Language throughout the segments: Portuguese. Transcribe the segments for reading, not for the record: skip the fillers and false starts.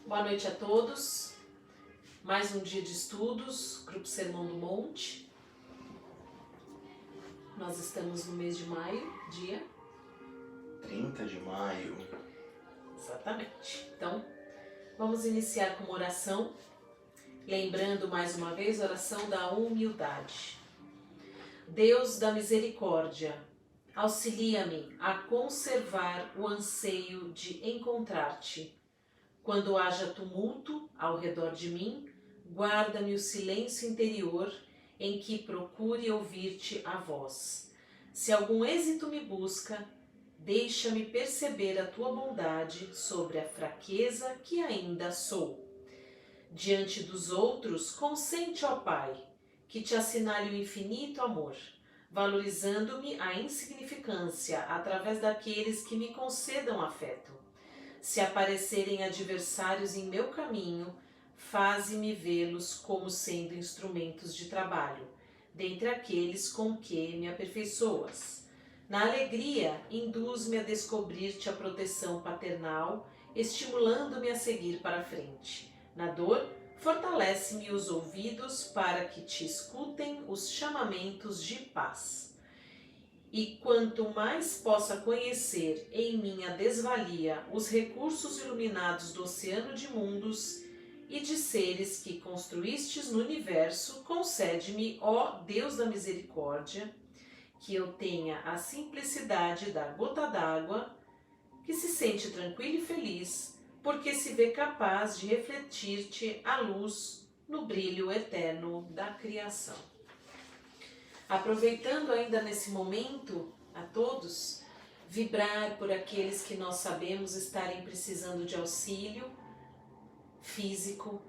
Boa noite a todos. Mais um dia de estudos, Grupo Sermão do Monte. Nós estamos no mês de maio, dia 30 de maio. Exatamente. Então, vamos iniciar com uma oração, lembrando mais uma vez a oração da humildade. Deus da misericórdia, auxilia-me a conservar o anseio de encontrar-te. Quando haja tumulto ao redor de mim, guarda-me o silêncio interior em que procure ouvir-te a voz. Se algum êxito me busca, deixa-me perceber a tua bondade sobre a fraqueza que ainda sou. Diante dos outros, consente, ó Pai, que te assinale o infinito amor, valorizando-me a insignificância através daqueles que me concedam afeto. Se aparecerem adversários em meu caminho, faze-me vê-los como sendo instrumentos de trabalho, dentre aqueles com que me aperfeiçoas. Na alegria, induz-me a descobrir-te a proteção paternal, estimulando-me a seguir para a frente. Na dor, fortalece-me os ouvidos para que te escutem os chamamentos de paz. E quanto mais possa conhecer em minha desvalia os recursos iluminados do oceano de mundos e de seres que construístes no universo, concede-me, ó Deus da misericórdia, que eu tenha a simplicidade da gota d'água, que se sente tranquilo e feliz, porque se vê capaz de refletir-te a luz no brilho eterno da criação. Aproveitando ainda nesse momento a todos, vibrar por aqueles que nós sabemos estarem precisando de auxílio físico,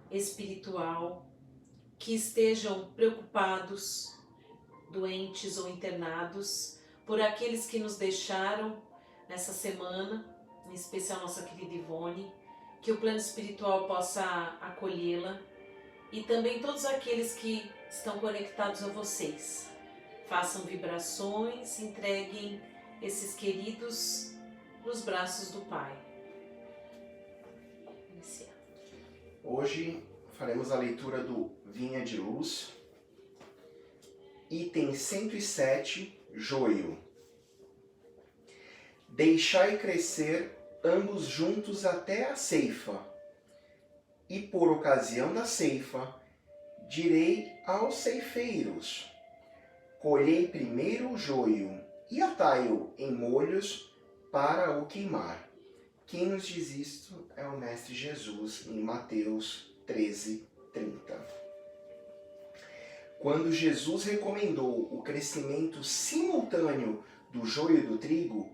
espiritual, que estejam preocupados, doentes ou internados, por aqueles que nos deixaram nessa semana, em especial nossa querida Ivone, que o plano espiritual possa acolhê-la, e também todos aqueles que estão conectados a vocês. Façam vibrações, entreguem esses queridos nos braços do Pai. Iniciar. Hoje faremos a leitura do Vinha de Luz, item 107, joio. Deixai crescer ambos juntos até a ceifa, e por ocasião da ceifa, direi aos ceifeiros: colhei primeiro o joio e atai-o em molhos para o queimar. Quem nos diz isto é o Mestre Jesus em Mateus 13:30. Quando Jesus recomendou o crescimento simultâneo do joio e do trigo,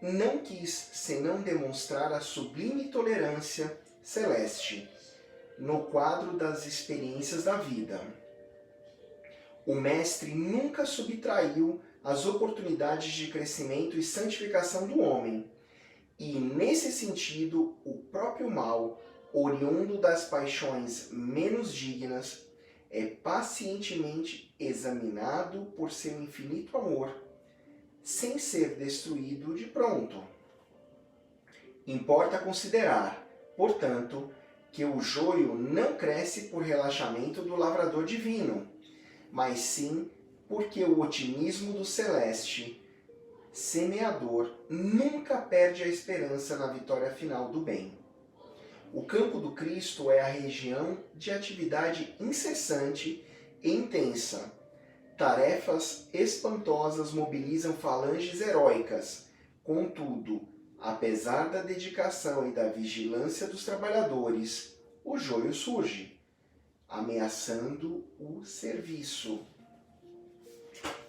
não quis senão demonstrar a sublime tolerância celeste no quadro das experiências da vida. O Mestre nunca subtraiu as oportunidades de crescimento e santificação do homem, e, nesse sentido, o próprio mal, oriundo das paixões menos dignas, é pacientemente examinado por seu infinito amor, sem ser destruído de pronto. Importa considerar, portanto, que o joio não cresce por relaxamento do lavrador divino, mas sim porque o otimismo do celeste semeador nunca perde a esperança na vitória final do bem. O campo do Cristo é a região de atividade incessante e intensa. Tarefas espantosas mobilizam falanges heróicas. Contudo, apesar da dedicação e da vigilância dos trabalhadores, o joio surge, ameaçando o serviço.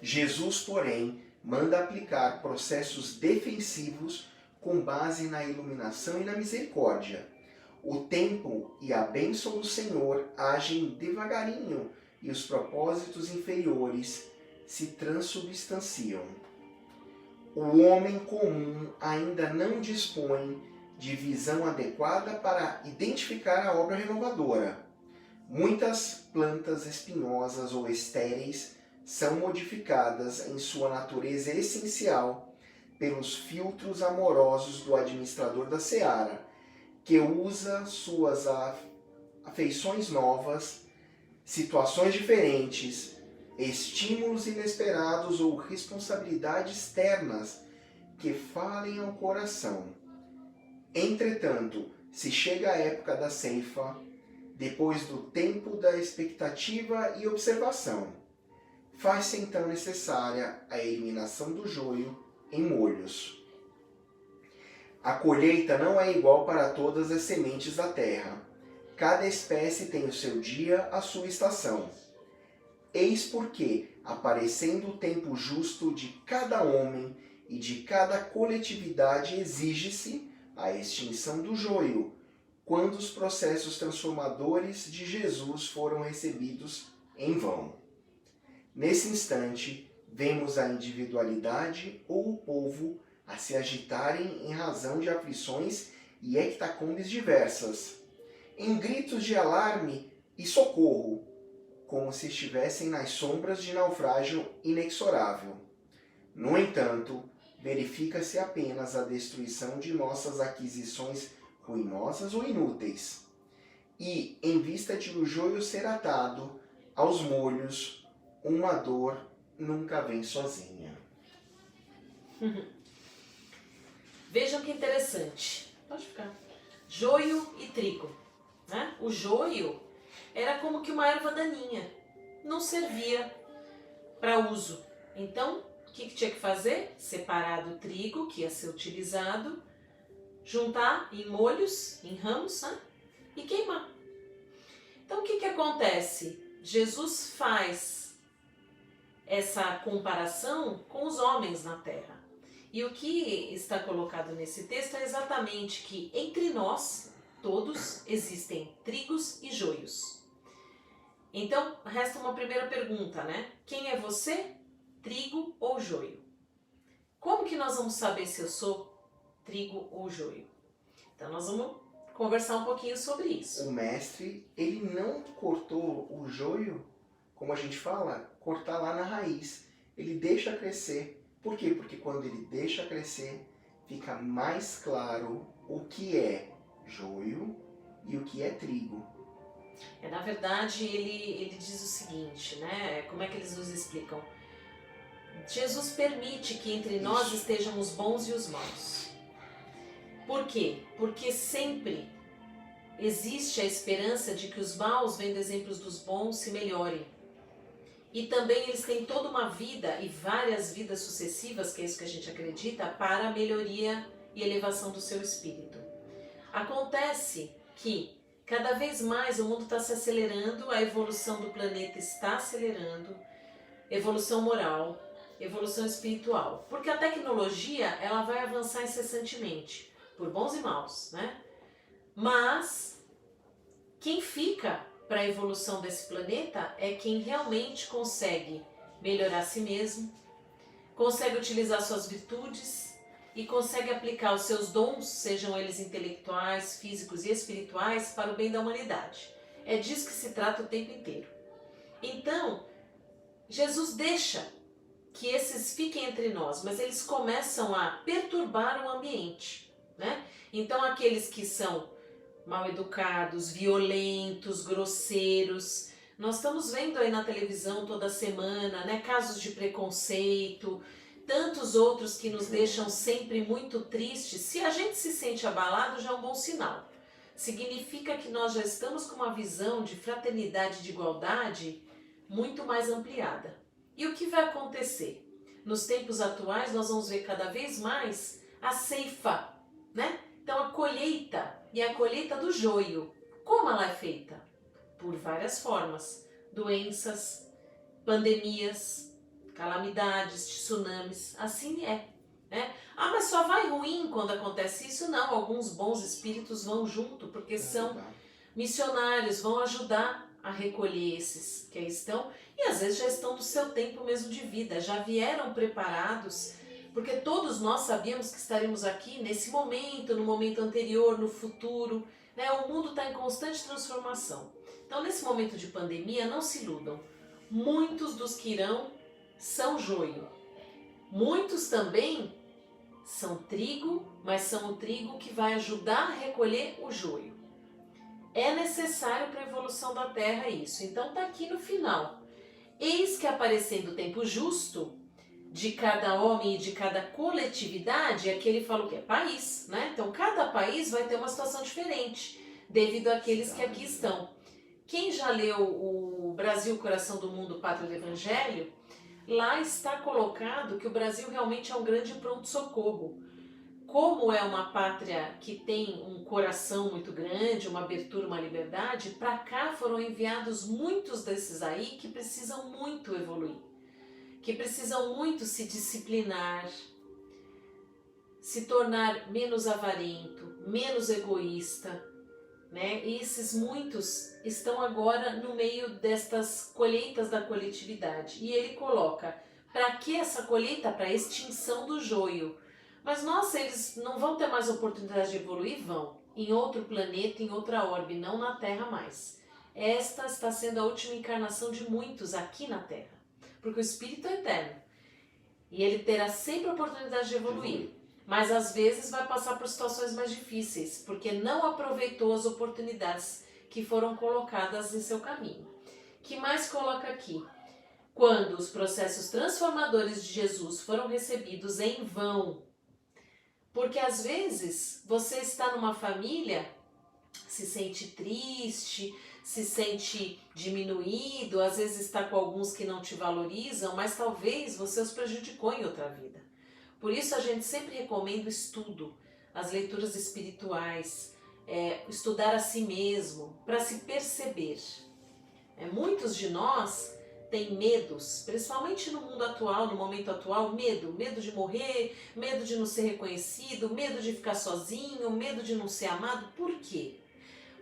Jesus, porém, manda aplicar processos defensivos com base na iluminação e na misericórdia. O tempo e a bênção do Senhor agem devagarinho e os propósitos inferiores se transubstanciam. O homem comum ainda não dispõe de visão adequada para identificar a obra renovadora. Muitas plantas espinhosas ou estéreis são modificadas em sua natureza essencial pelos filtros amorosos do administrador da seara, que usa suas afeições novas, situações diferentes, estímulos inesperados ou responsabilidades externas que falem ao coração. Entretanto, se chega a época da ceifa, depois do tempo da expectativa e observação, faz-se então necessária a eliminação do joio em molhos. A colheita não é igual para todas as sementes da terra. Cada espécie tem o seu dia, a sua estação. Eis porque, aparecendo o tempo justo de cada homem e de cada coletividade, exige-se a extinção do joio, quando os processos transformadores de Jesus foram recebidos em vão. Nesse instante, vemos a individualidade ou o povo a se agitarem em razão de aflições e hecatombes diversas, em gritos de alarme e socorro, como se estivessem nas sombras de naufrágio inexorável. No entanto, verifica-se apenas a destruição de nossas aquisições ruinosas ou inúteis, e, em vista de o joio ser atado aos molhos, uma dor nunca vem sozinha. Vejam que interessante. Pode ficar. Joio e trigo. Né? O joio era como que uma erva daninha. Não servia para uso. Então, o que tinha que fazer? Separar do trigo, que ia ser utilizado, juntar em molhos, em ramos, né? E queimar. Então, o que acontece? Jesus faz essa comparação com os homens na terra. E o que está colocado nesse texto é exatamente que entre nós, todos, existem trigos e joios. Então, resta uma primeira pergunta, né? Quem é você, trigo ou joio? Como que nós vamos saber se eu sou trigo ou joio? Então, nós vamos conversar um pouquinho sobre isso. O mestre, ele não cortou o joio, como a gente fala, cortar lá na raiz. Ele deixa crescer. Por quê? Porque quando ele deixa crescer, fica mais claro o que é joio e o que é trigo. Na verdade, ele diz o seguinte, né? Como é que eles nos explicam? Jesus permite que entre nós estejam os bons e os maus. Por quê? Porque sempre existe a esperança de que os maus, vendo exemplos dos bons, se melhorem. E também eles têm toda uma vida e várias vidas sucessivas, que é isso que a gente acredita, para a melhoria e elevação do seu espírito. Acontece que cada vez mais o mundo está se acelerando, a evolução do planeta está acelerando, evolução moral, evolução espiritual. Porque a tecnologia ela vai avançar incessantemente, por bons e maus, né? Mas quem fica para a evolução desse planeta é quem realmente consegue melhorar a si mesmo, consegue utilizar suas virtudes e consegue aplicar os seus dons, sejam eles intelectuais, físicos e espirituais, para o bem da humanidade. É disso que se trata o tempo inteiro. Então, Jesus deixa que esses fiquem entre nós, mas eles começam a perturbar o ambiente, né? Então, aqueles que são mal educados, violentos, grosseiros. Nós estamos vendo aí na televisão toda semana, né, casos de preconceito, tantos outros que nos deixam sempre muito tristes. Se a gente se sente abalado, já é um bom sinal. Significa que nós já estamos com uma visão de fraternidade e de igualdade muito mais ampliada. E o que vai acontecer? Nos tempos atuais, nós vamos ver cada vez mais a ceifa, né? Então, a colheita e a colheita do joio. Como ela é feita? Por várias formas. Doenças, pandemias, calamidades, tsunamis, assim é. Né? Ah, mas só vai ruim quando acontece isso? Não, alguns bons espíritos vão junto, porque são missionários, vão ajudar a recolher esses que aí estão, e às vezes já estão do seu tempo mesmo de vida, já vieram preparados, porque todos nós sabíamos que estaremos aqui nesse momento, no momento anterior, no futuro, né? O mundo está em constante transformação. Então, nesse momento de pandemia, não se iludam. Muitos dos que irão são joio. Muitos também são trigo mas são o trigo que vai ajudar a recolher o joio. É necessário para a evolução da terra isso. Então está aqui no final. Eis que aparecendo o tempo justo de cada homem e de cada coletividade, aqui ele fala o quê? País, né? Então cada país vai ter uma situação diferente, devido àqueles que aqui estão. Quem já leu o Brasil, Coração do Mundo, Pátria do Evangelho, lá está colocado que o Brasil realmente é um grande pronto-socorro. Como é uma pátria que tem um coração muito grande, uma abertura, uma liberdade, para cá foram enviados muitos desses aí que precisam muito evoluir, que precisam muito se disciplinar, se tornar menos avarento, menos egoísta, né? E esses muitos estão agora no meio destas colheitas da coletividade. E ele coloca, para que essa colheita? Para a extinção do joio. Mas nossa, eles não vão ter mais oportunidade de evoluir? Vão. Em outro planeta, em outra orbe, não na Terra mais. Esta está sendo a última encarnação de muitos aqui na Terra. Porque o Espírito é eterno. E ele terá sempre a oportunidade de evoluir. Mas às vezes vai passar por situações mais difíceis, porque não aproveitou as oportunidades que foram colocadas em seu caminho. Que mais coloca aqui? Quando os processos transformadores de Jesus foram recebidos em vão. Porque às vezes você está numa família, se sente triste, se sente diminuído, às vezes está com alguns que não te valorizam, mas talvez você os prejudicou em outra vida. Por isso a gente sempre recomenda o estudo, as leituras espirituais, estudar a si mesmo, para se perceber. Muitos de nós têm medos, principalmente no mundo atual, no momento atual, medo de morrer, medo de não ser reconhecido, medo de ficar sozinho, medo de não ser amado. Por quê?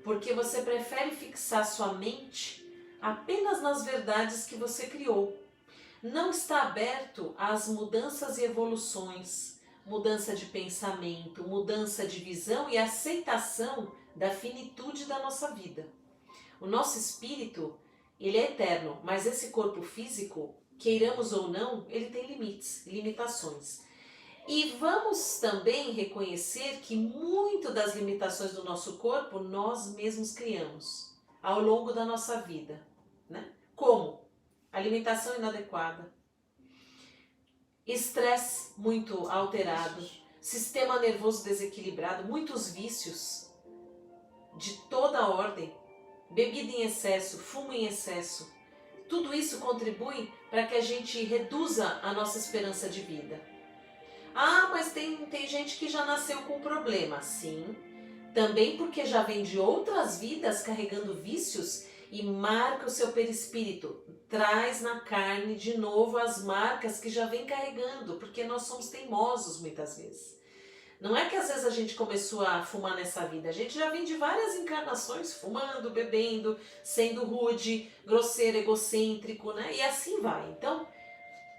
Porque você prefere fixar sua mente apenas nas verdades que você criou. Não está aberto às mudanças e evoluções, mudança de pensamento, mudança de visão e aceitação da finitude da nossa vida. O nosso espírito, ele é eterno, mas esse corpo físico, queiramos ou não, ele tem limites, limitações. E vamos também reconhecer que muito das limitações do nosso corpo nós mesmos criamos ao longo da nossa vida, né? Como? Alimentação inadequada, estresse muito alterado, sistema nervoso desequilibrado, muitos vícios de toda a ordem, bebida em excesso, fumo em excesso. Tudo isso contribui para que a gente reduza a nossa esperança de vida. Ah, mas tem gente que já nasceu com problema. Sim, também porque já vem de outras vidas carregando vícios e marca o seu perispírito, traz na carne de novo as marcas que já vem carregando, porque nós somos teimosos muitas vezes. Não é que às vezes a gente começou a fumar nessa vida, a gente já vem de várias encarnações fumando, bebendo, sendo rude, grosseiro, egocêntrico, né? E assim vai. Então,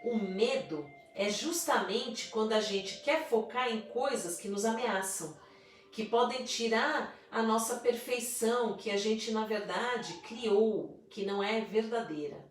o medo é justamente quando a gente quer focar em coisas que nos ameaçam, que podem tirar a nossa perfeição, que a gente na verdade criou, que não é verdadeira.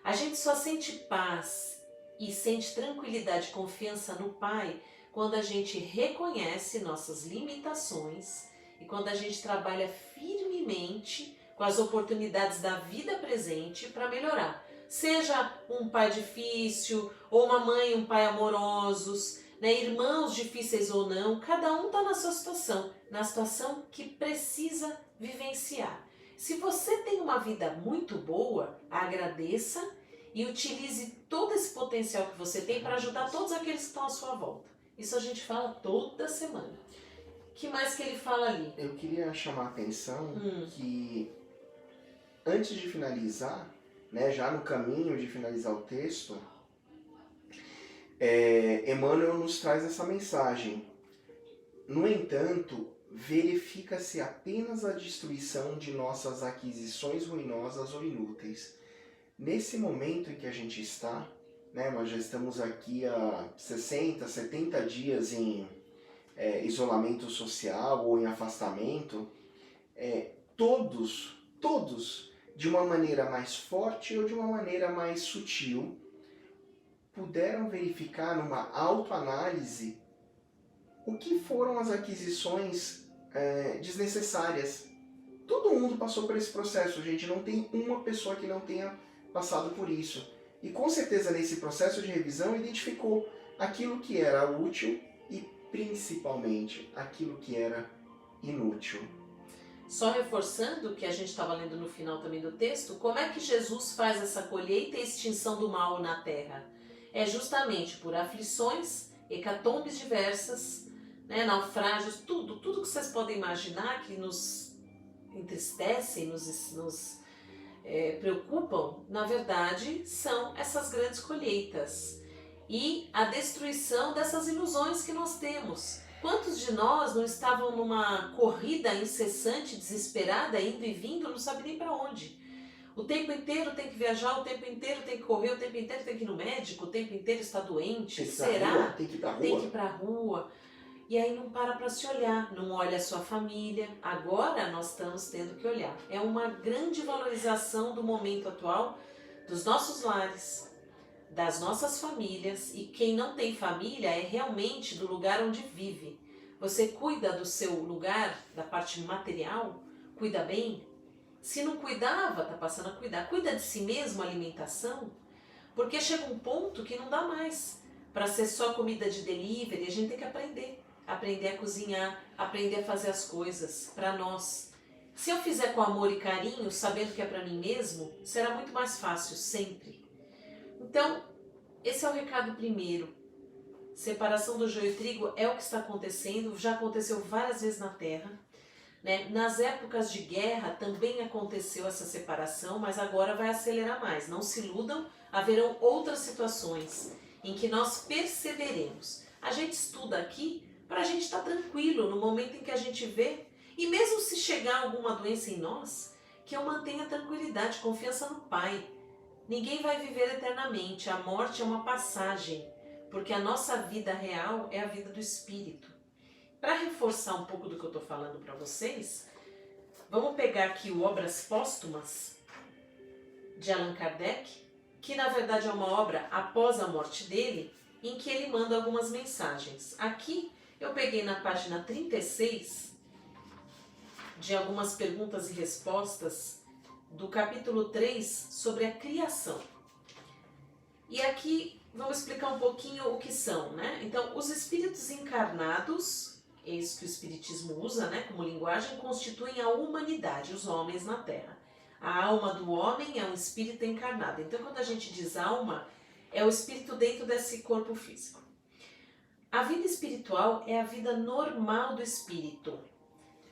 A gente só sente paz e sente tranquilidade e confiança no Pai quando a gente reconhece nossas limitações e quando a gente trabalha firmemente com as oportunidades da vida presente para melhorar. Seja um pai difícil, ou uma mãe e um pai amorosos, né, irmãos difíceis ou não, cada um está na sua situação, na situação que precisa vivenciar. Se você tem uma vida muito boa, agradeça e utilize todo esse potencial que você tem para ajudar todos aqueles que estão à sua volta. Isso a gente fala toda semana. O que mais que ele fala ali? Eu queria chamar a atenção que antes de finalizar, né, já no caminho de finalizar o texto, Emmanuel nos traz essa mensagem. No entanto, verifica-se apenas a destruição de nossas aquisições ruinosas ou inúteis. Nesse momento em que a gente está, né, nós já estamos aqui há 60, 70 dias em isolamento social ou em afastamento, todos, de uma maneira mais forte ou de uma maneira mais sutil, puderam verificar numa autoanálise o que foram as aquisições desnecessárias. Todo mundo passou por esse processo, gente. Não tem uma pessoa que não tenha passado por isso. E com certeza nesse processo de revisão identificou aquilo que era útil e principalmente aquilo que era inútil. Só reforçando o que a gente estava lendo no final também do texto, como é que Jesus faz essa colheita e extinção do mal na terra? É justamente por aflições, hecatombes diversas, né, naufrágios, tudo que vocês podem imaginar que nos entristecem, nos preocupam, na verdade, são essas grandes colheitas e a destruição dessas ilusões que nós temos. Quantos de nós não estavam numa corrida incessante, desesperada, indo e vindo, não sabe nem para onde? O tempo inteiro tem que viajar, o tempo inteiro tem que correr, o tempo inteiro tem que ir no médico, o tempo inteiro está doente. Será? Tem que ir pra rua. Tem que ir pra rua. E aí não para se olhar, não olha a sua família. Agora nós estamos tendo que olhar. É uma grande valorização do momento atual, dos nossos lares, das nossas famílias. E quem não tem família é realmente do lugar onde vive. Você cuida do seu lugar, da parte material, cuida bem. Se não cuidava, está passando a cuidar. Cuida de si mesmo, alimentação, porque chega um ponto que não dá mais para ser só comida de delivery. A gente tem que aprender a cozinhar, aprender a fazer as coisas para nós. Se eu fizer com amor e carinho, sabendo que é para mim mesmo, será muito mais fácil sempre. Então, esse é o recado primeiro. Separação do joio e trigo é o que está acontecendo, já aconteceu várias vezes na Terra. Né? Nas épocas de guerra também aconteceu essa separação, mas agora vai acelerar mais. Não se iludam, haverão outras situações em que nós perseveremos. A gente estuda aqui para a gente estar tranquilo no momento em que a gente vê, e mesmo se chegar alguma doença em nós, que eu mantenha tranquilidade, confiança no Pai. Ninguém vai viver eternamente, a morte é uma passagem, porque a nossa vida real é a vida do Espírito. Para reforçar um pouco do que eu estou falando para vocês, vamos pegar aqui o Obras Póstumas, de Allan Kardec, que na verdade é uma obra após a morte dele, em que ele manda algumas mensagens. Aqui eu peguei na página 36, de algumas perguntas e respostas, do capítulo 3, sobre a criação. E aqui vamos explicar um pouquinho o que são, né? Então, os espíritos encarnados, é isso que o Espiritismo usa, né, como linguagem, constituem a humanidade, os homens na Terra. A alma do homem é um espírito encarnado. Então, quando a gente diz alma, é o espírito dentro desse corpo físico. A vida espiritual é a vida normal do espírito.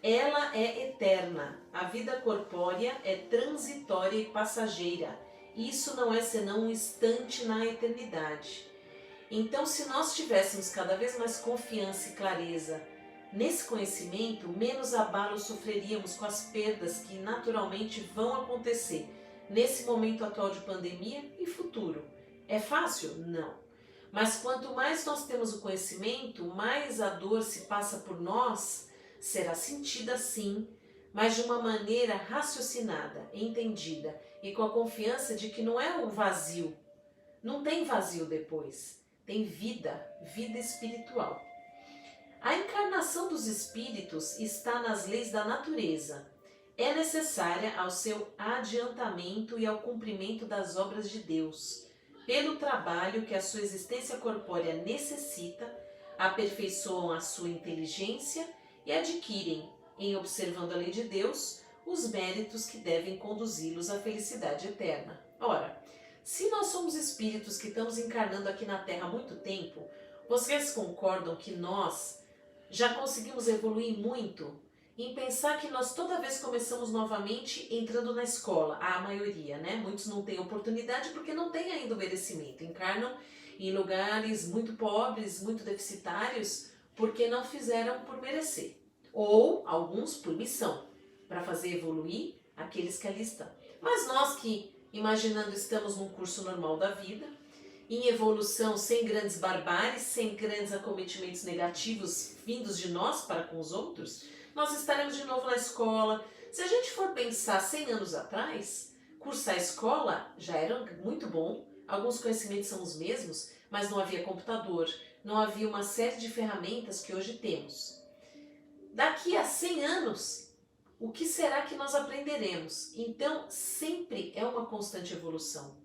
Ela é eterna. A vida corpórea é transitória e passageira. Isso não é senão um instante na eternidade. Então, se nós tivéssemos cada vez mais confiança e clareza nesse conhecimento, menos abalo sofreríamos com as perdas que naturalmente vão acontecer nesse momento atual de pandemia e futuro. É fácil? Não. Mas quanto mais nós temos o conhecimento, mais a dor se passa por nós, será sentida sim, mas de uma maneira raciocinada, entendida e com a confiança de que não é um vazio. Não tem vazio depois, tem vida espiritual. A encarnação dos espíritos está nas leis da natureza. É necessária ao seu adiantamento e ao cumprimento das obras de Deus. Pelo trabalho que a sua existência corpórea necessita, aperfeiçoam a sua inteligência e adquirem, em observando a lei de Deus, os méritos que devem conduzi-los à felicidade eterna. Ora, se nós somos espíritos que estamos encarnando aqui na Terra há muito tempo, vocês concordam que nós já conseguimos evoluir muito em pensar que nós toda vez começamos novamente entrando na escola, a maioria, né? Muitos não têm oportunidade porque não têm ainda o merecimento, encarnam em lugares muito pobres, muito deficitários, porque não fizeram por merecer, ou alguns por missão, para fazer evoluir aqueles que ali estão. Mas nós que, imaginando, estamos num curso normal da vida, em evolução, sem grandes barbáries, sem grandes acometimentos negativos vindos de nós para com os outros, nós estaremos de novo na escola. Se a gente for pensar 100 anos atrás, cursar a escola já era muito bom, alguns conhecimentos são os mesmos, mas não havia computador, não havia uma série de ferramentas que hoje temos. Daqui a 100 anos, o que será que nós aprenderemos? Então, sempre é uma constante evolução.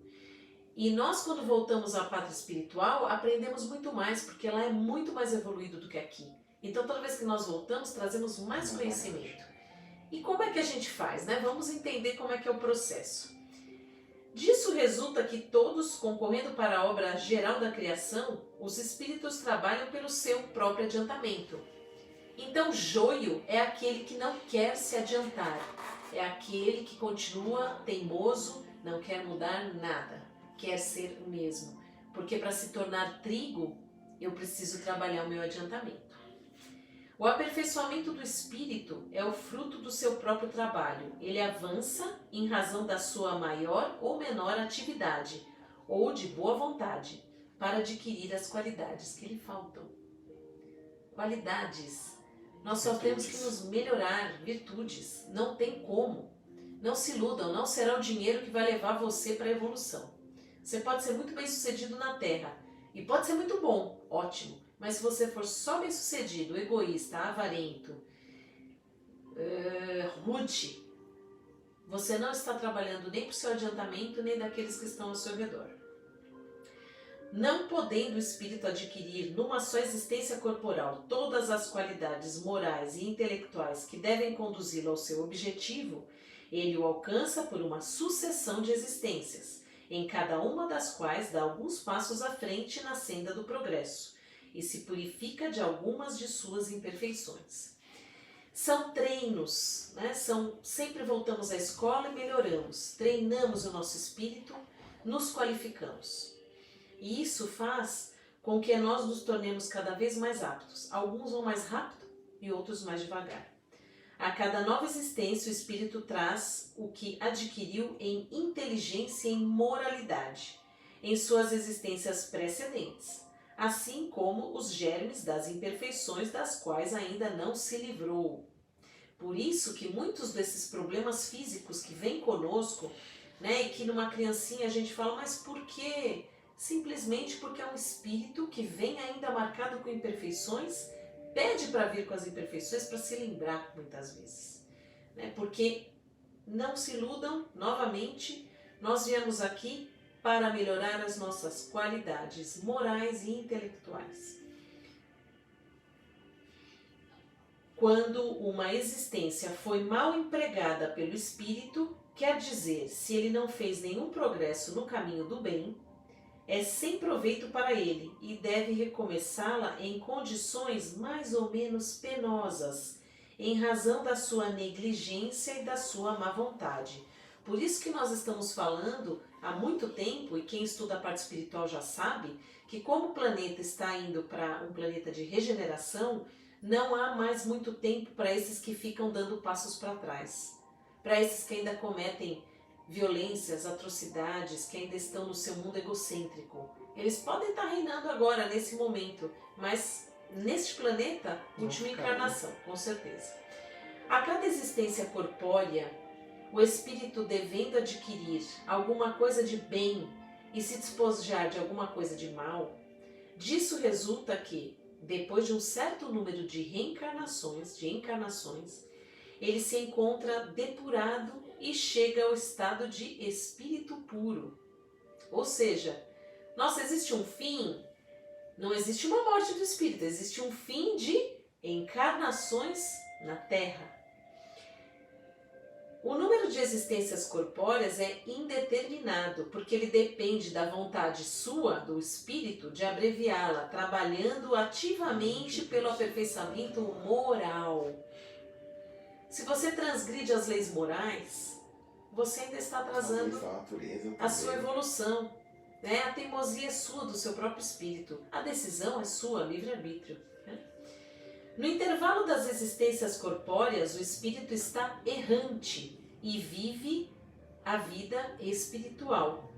E nós, quando voltamos à pátria espiritual, aprendemos muito mais, porque ela é muito mais evoluída do que aqui. Então, toda vez que nós voltamos, trazemos mais conhecimento. E como é que a gente faz, né? Vamos entender como é que é o processo. Disso resulta que todos, concorrendo para a obra geral da criação, os espíritos trabalham pelo seu próprio adiantamento. Então, joio é aquele que não quer se adiantar, é aquele que continua teimoso, não quer mudar nada, quer ser o mesmo. Porque para se tornar trigo, eu preciso trabalhar o meu adiantamento. O aperfeiçoamento do espírito é o fruto do seu próprio trabalho. Ele avança em razão da sua maior ou menor atividade, ou de boa vontade, para adquirir as qualidades que lhe faltam. Qualidades. Nós só temos que nos melhorar, virtudes. Não tem como. Não se iludam, não será o dinheiro que vai levar você para a evolução. Você pode ser muito bem sucedido na Terra, e pode ser muito bom, ótimo. Mas se você for só bem sucedido, egoísta, avarento, rude, você não está trabalhando nem para o seu adiantamento, nem daqueles que estão ao seu redor. Não podendo o espírito adquirir numa só existência corporal todas as qualidades morais e intelectuais que devem conduzi-lo ao seu objetivo, ele o alcança por uma sucessão de existências, em cada uma das quais dá alguns passos à frente na senda do progresso, e se purifica de algumas de suas imperfeições. São treinos, né? Sempre voltamos à escola e melhoramos, treinamos o nosso espírito, nos qualificamos. E isso faz com que nós nos tornemos cada vez mais aptos. Alguns vão mais rápido e outros mais devagar. A cada nova existência, o espírito traz o que adquiriu em inteligência e em moralidade, em suas existências precedentes, assim como os germes das imperfeições das quais ainda não se livrou. Por isso que muitos desses problemas físicos que vêm conosco, né, e que numa criancinha a gente fala, mas por quê? Simplesmente porque é um espírito que vem ainda marcado com imperfeições, pede para vir com as imperfeições para se lembrar muitas vezes. Né? Porque não se iludam, novamente, nós viemos aqui para melhorar as nossas qualidades morais e intelectuais. Quando uma existência foi mal empregada pelo espírito, quer dizer, se ele não fez nenhum progresso no caminho do bem, é sem proveito para ele e deve recomeçá-la em condições mais ou menos penosas, em razão da sua negligência e da sua má vontade. Por isso que nós estamos falando há muito tempo, e quem estuda a parte espiritual já sabe, que como o planeta está indo para um planeta de regeneração, não há mais muito tempo para esses que ficam dando passos para trás. Para esses que ainda cometem violências, atrocidades, que ainda estão no seu mundo egocêntrico. Eles podem estar reinando agora, nesse momento, mas neste planeta, última encarnação, com certeza. A cada existência corpórea, o espírito devendo adquirir alguma coisa de bem e se despojar de alguma coisa de mal, disso resulta que, depois de um certo número de reencarnações, ele se encontra depurado e chega ao estado de espírito puro. Ou seja, nossa, existe um fim, não existe uma morte do espírito, existe um fim de encarnações na Terra. O número de existências corpóreas é indeterminado, porque ele depende da vontade sua, do espírito, de abreviá-la, trabalhando ativamente pelo aperfeiçoamento moral. Se você transgride as leis morais, você ainda está atrasando a sua evolução. Né? A teimosia é sua, do seu próprio espírito. A decisão é sua, livre-arbítrio. Né? No intervalo das existências corpóreas, o espírito está errante e vive a vida espiritual.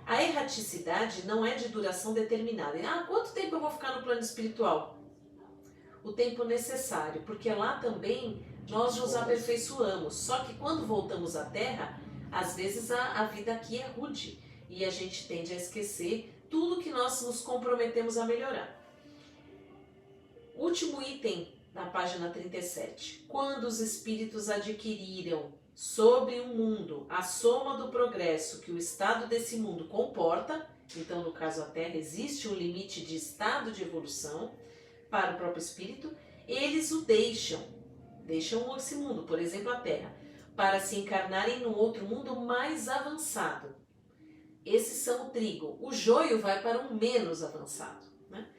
A erraticidade não é de duração determinada. Quanto tempo eu vou ficar no plano espiritual? O tempo necessário, porque lá também nós nos aperfeiçoamos. Só que quando voltamos à Terra, às vezes a vida aqui é rude e a gente tende a esquecer tudo que nós nos comprometemos a melhorar. Último item na página 37. Quando os espíritos adquiriram sobre o mundo a soma do progresso que o estado desse mundo comporta, então no caso a Terra existe um limite de estado de evolução para o próprio espírito, eles o deixam esse mundo, por exemplo a Terra, para se encarnarem num outro mundo mais avançado. Esses são o trigo. O joio vai para um menos avançado, né?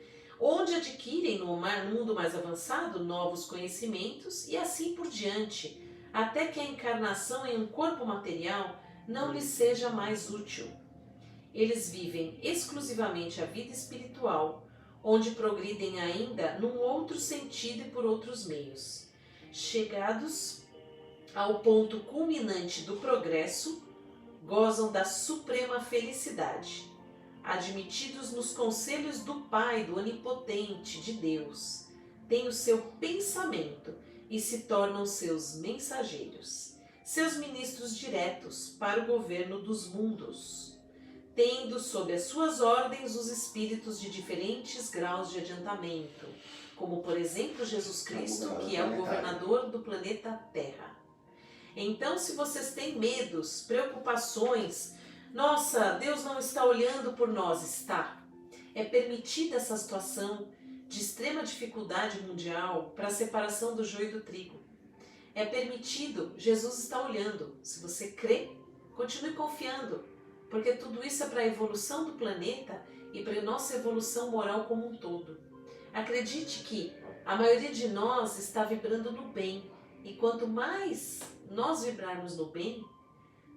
Onde adquirem no mundo mais avançado novos conhecimentos e assim por diante, até que a encarnação em um corpo material não lhes seja mais útil. Eles vivem exclusivamente a vida espiritual, onde progridem ainda num outro sentido e por outros meios. Chegados ao ponto culminante do progresso, gozam da suprema felicidade, admitidos nos conselhos do Pai, do Onipotente, de Deus, têm o seu pensamento e se tornam seus mensageiros, seus ministros diretos para o governo dos mundos, tendo sob as suas ordens os espíritos de diferentes graus de adiantamento, como por exemplo Jesus Cristo, que é o governador do planeta Terra. Então, se vocês têm medos, preocupações, nossa, Deus não está olhando por nós, está. É permitida essa situação de extrema dificuldade mundial para a separação do joio e do trigo. É permitido, Jesus está olhando. Se você crê, continue confiando, porque tudo isso é para a evolução do planeta e para a nossa evolução moral como um todo. Acredite que a maioria de nós está vibrando no bem, e quanto mais nós vibrarmos no bem,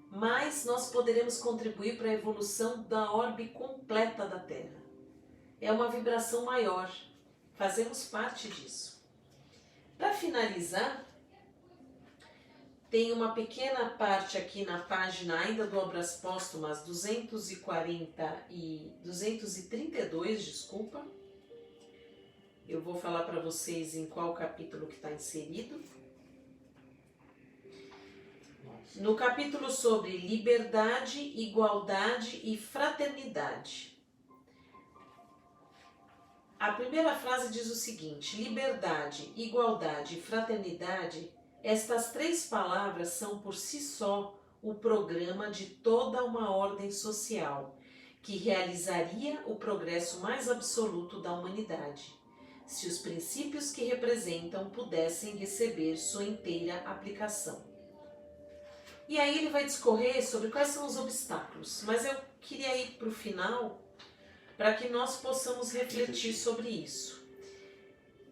mais nós poderemos contribuir para a evolução da orbe completa da Terra. É uma vibração maior, fazemos parte disso. Para finalizar, tem uma pequena parte aqui na página ainda do Obras Póstumas 232, desculpa. Eu vou falar para vocês em qual capítulo que está inserido. No capítulo sobre liberdade, igualdade e fraternidade. A primeira frase diz o seguinte: liberdade, igualdade e fraternidade, estas três palavras são por si só o programa de toda uma ordem social, que realizaria o progresso mais absoluto da humanidade, se os princípios que representam pudessem receber sua inteira aplicação. E aí ele vai discorrer sobre quais são os obstáculos, mas eu queria ir para o final para que nós possamos refletir sobre isso.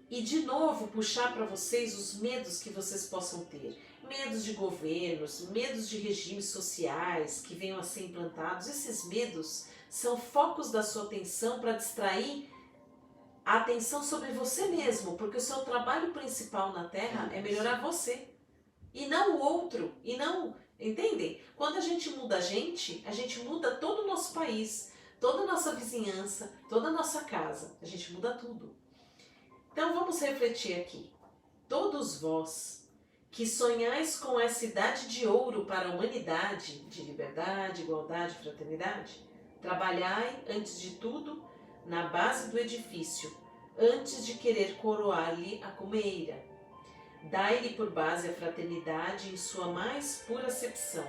E de novo puxar para vocês os medos que vocês possam ter. Medos de governos, medos de regimes sociais que venham a ser implantados. Esses medos são focos da sua atenção para distrair a atenção sobre você mesmo, porque o seu trabalho principal na Terra é melhorar você e não o outro, e não, entendem? Quando a gente muda a gente muda todo o nosso país, toda a nossa vizinhança, toda a nossa casa, a gente muda tudo. Então vamos refletir aqui. Todos vós que sonhais com essa idade de ouro para a humanidade, de liberdade, igualdade e fraternidade, trabalhai, antes de tudo, na base do edifício, antes de querer coroar-lhe a cumeira. Dai-lhe por base a fraternidade em sua mais pura acepção.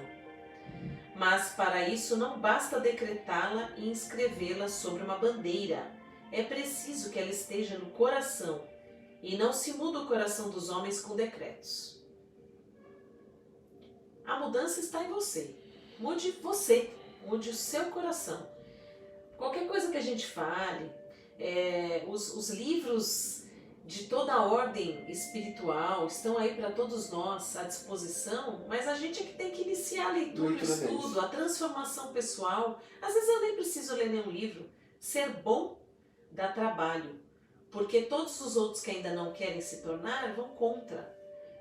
Mas para isso não basta decretá-la e inscrevê-la sobre uma bandeira. É preciso que ela esteja no coração, e não se muda o coração dos homens com decretos. A mudança está em você. Mude você, mude o seu coração. Qualquer coisa que a gente fale, os livros de toda a ordem espiritual estão aí para todos nós à disposição, mas a gente é que tem que iniciar a leitura, o estudo, a transformação pessoal. Às vezes eu nem preciso ler nenhum livro. Ser bom dá trabalho, porque todos os outros que ainda não querem se tornar vão contra.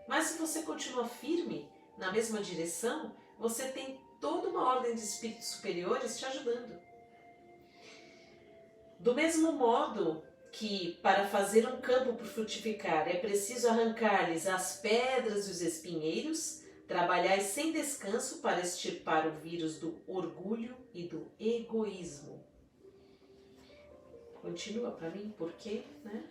Mas se você continua firme na mesma direção, você tem toda uma ordem de espíritos superiores te ajudando. Do mesmo modo que para fazer um campo por frutificar é preciso arrancar-lhes as pedras e os espinheiros, trabalhai sem descanso para extirpar o vírus do orgulho e do egoísmo. Continua para mim, por quê, né?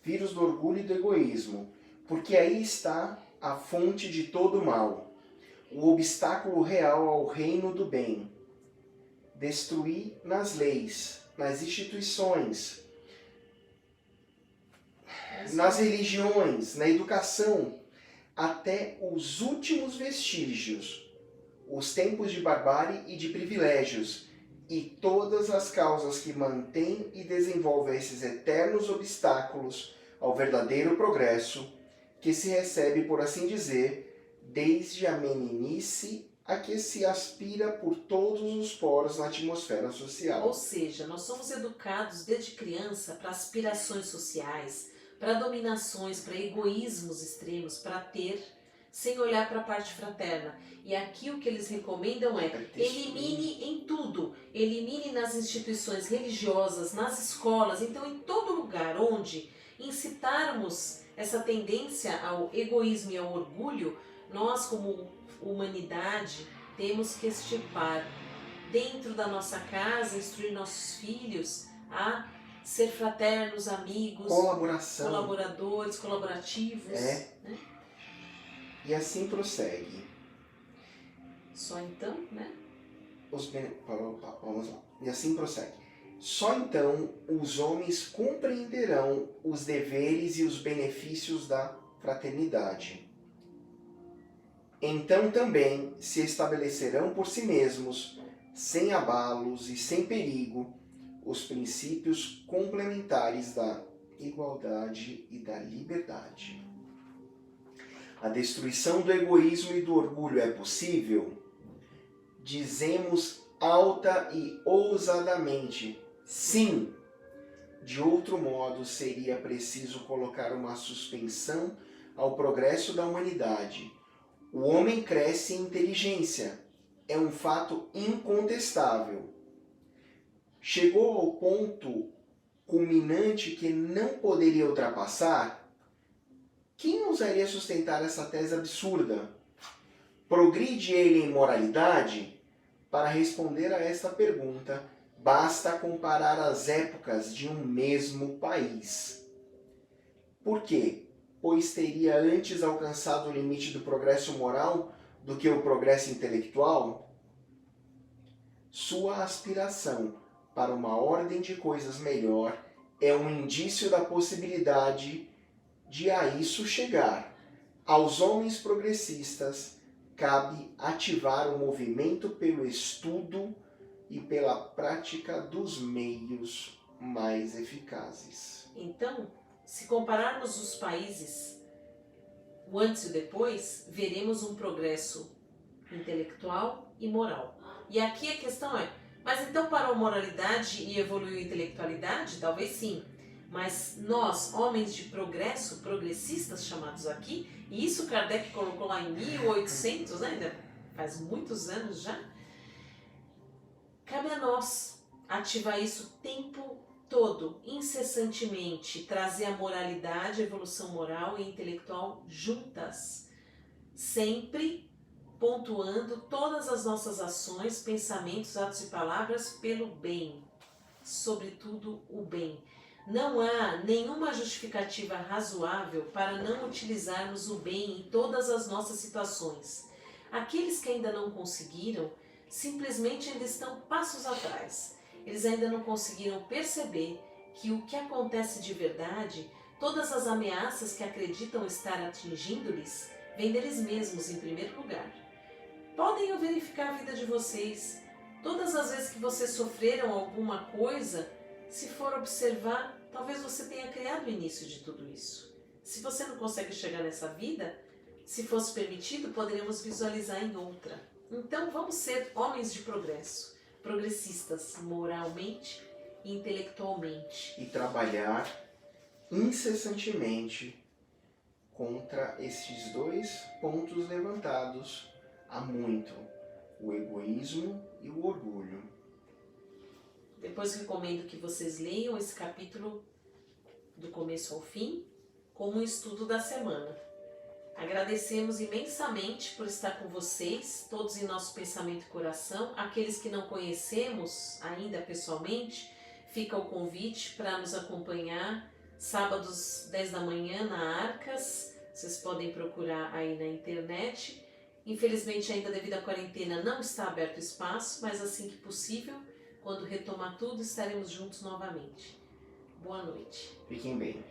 vírus do orgulho e do egoísmo, porque aí está a fonte de todo o mal, o obstáculo real ao reino do bem. Destruir nas leis, nas instituições, nas religiões, na educação, até os últimos vestígios, os tempos de barbárie e de privilégios, e todas as causas que mantêm e desenvolvem esses eternos obstáculos ao verdadeiro progresso, que se recebe, por assim dizer, desde a meninice a que se aspira por todos os poros na atmosfera social. Ou seja, nós somos educados desde criança para aspirações sociais, para dominações, para egoísmos extremos, para ter, sem olhar para a parte fraterna. E aqui o que eles recomendam é elimine em tudo, elimine nas instituições religiosas, nas escolas, então em todo lugar onde incitarmos essa tendência ao egoísmo e ao orgulho, nós como humanidade temos que extirpar dentro da nossa casa, instruir nossos filhos a ser fraternos, amigos, colaboradores, colaborativos. Né? E assim prossegue. Só então, né? Vamos lá. E assim prossegue. Só então os homens compreenderão os deveres e os benefícios da fraternidade. Então também se estabelecerão por si mesmos, sem abalos e sem perigo, os princípios complementares da igualdade e da liberdade. A destruição do egoísmo e do orgulho é possível? Dizemos alta e ousadamente, sim. De outro modo, seria preciso colocar uma suspensão ao progresso da humanidade. O homem cresce em inteligência, é um fato incontestável. Chegou ao ponto culminante que não poderia ultrapassar? Quem ousaria sustentar essa tese absurda? Progride ele em moralidade? Para responder a esta pergunta, basta comparar as épocas de um mesmo país. Por quê? Pois teria antes alcançado o limite do progresso moral do que o progresso intelectual? Sua aspiração para uma ordem de coisas melhor é um indício da possibilidade de a isso chegar. Aos homens progressistas cabe ativar o movimento pelo estudo e pela prática dos meios mais eficazes. Então, se compararmos os países, o antes e o depois, veremos um progresso intelectual e moral. E aqui a questão é, mas então parou a moralidade e evoluiu a intelectualidade? Talvez sim. Mas nós, homens de progresso, progressistas chamados aqui, e isso Kardec colocou lá em 1800, né? Ainda faz muitos anos já, cabe a nós ativar isso o tempo todo, incessantemente, trazer a moralidade, a evolução moral e intelectual juntas, sempre pontuando todas as nossas ações, pensamentos, atos e palavras pelo bem, sobretudo o bem. Não há nenhuma justificativa razoável para não utilizarmos o bem em todas as nossas situações. Aqueles que ainda não conseguiram, simplesmente ainda estão passos atrás. Eles ainda não conseguiram perceber que o que acontece de verdade, todas as ameaças que acreditam estar atingindo-lhes, vêm deles mesmos em primeiro lugar. Podem verificar a vida de vocês. Todas as vezes que vocês sofreram alguma coisa, se for observar, talvez você tenha criado o início de tudo isso. Se você não consegue chegar nessa vida, se fosse permitido, poderíamos visualizar em outra. Então vamos ser homens de progresso, progressistas moralmente e intelectualmente. E trabalhar incessantemente contra estes dois pontos levantados há muito, o egoísmo e o orgulho. Depois recomendo que vocês leiam esse capítulo do começo ao fim, como um estudo da semana. Agradecemos imensamente por estar com vocês, todos em nosso pensamento e coração. Aqueles que não conhecemos ainda pessoalmente, fica o convite para nos acompanhar Sábados, 10 da manhã, na Arcas. Vocês podem procurar aí na internet. Infelizmente, ainda devido à quarentena, não está aberto o espaço, mas assim que possível, quando retomar tudo, estaremos juntos novamente. Boa noite. Fiquem bem.